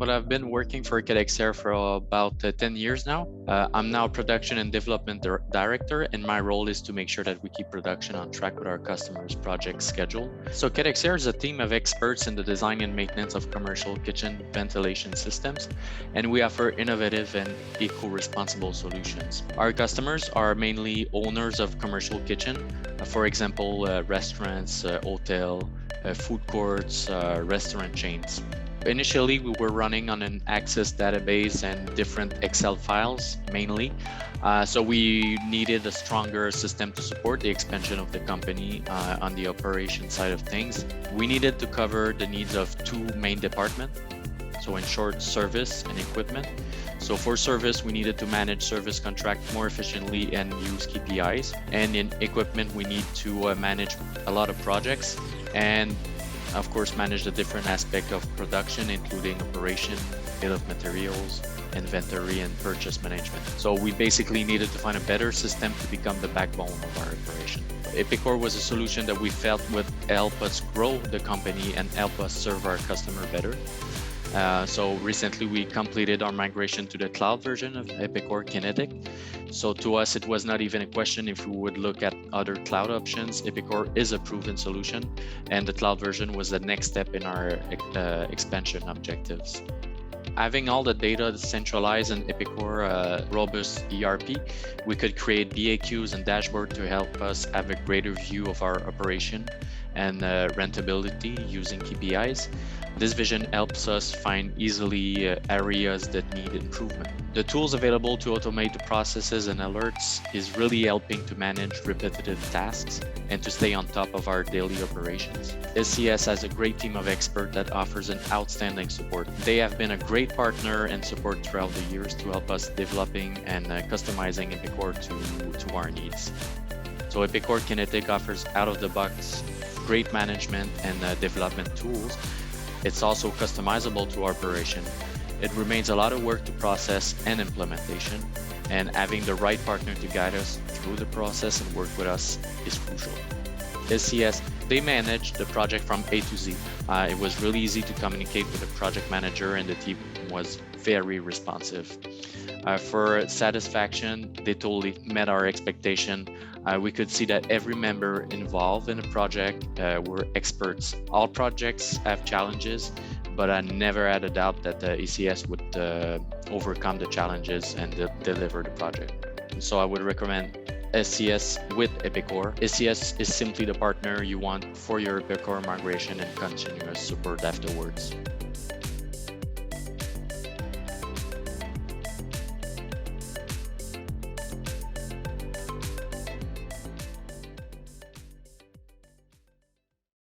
Well, I've been working for Cadexair for about 10 years now. I'm now production and development director, and my role is to make sure that we keep production on track with our customers' project schedule. So Cadexair is a team of experts in the design and maintenance of commercial kitchen ventilation systems, and we offer innovative and eco-responsible solutions. Our customers are mainly owners of commercial kitchen, for example, restaurants, hotel, food courts, restaurant chains. Initially, we were running on an Access database and different Excel files mainly. So we needed a stronger system to support the expansion of the company on the operation side of things. We needed to cover the needs of two main departments. So in short, service and equipment. So for service, we needed to manage service contract more efficiently and use KPIs. And in equipment, we need to manage a lot of projects and of course, manage the different aspects of production, including operation, bill of materials, inventory, and purchase management. So we basically needed to find a better system to become the backbone of our operation. Epicor was a solution that we felt would help us grow the company and help us serve our customer better. So recently we completed our migration to the cloud version of Epicor Kinetic. So to us, it was not even a question if we would look at other cloud options. Epicor is a proven solution, and the cloud version was the next step in our expansion objectives. Having all the data centralized in Epicor robust ERP, we could create BAQs and dashboard to help us have a greater view of our operation and rentability using KPIs. This vision helps us find easily areas that need improvement. The tools available to automate the processes and alerts is really helping to manage repetitive tasks and to stay on top of our daily operations. SCS has a great team of experts that offers an outstanding support. They have been a great partner and support throughout the years to help us developing and customizing Epicor to our needs. So Epicor Kinetic offers out-of-the-box great management and development tools. It's also customizable to our operation. It remains a lot of work to process and implementation, and having the right partner to guide us through the process and work with us is crucial. SCS, they manage the project from A to Z. It was really easy to communicate with the project manager, and the team was very responsive. For satisfaction, they totally met our expectation. We could see that every member involved in a project were experts. All projects have challenges, but I never had a doubt that the ECS would overcome the challenges and deliver the project. So I would recommend SCS with Epicor. SCS is simply the partner you want for your Epicor migration and continuous support afterwards.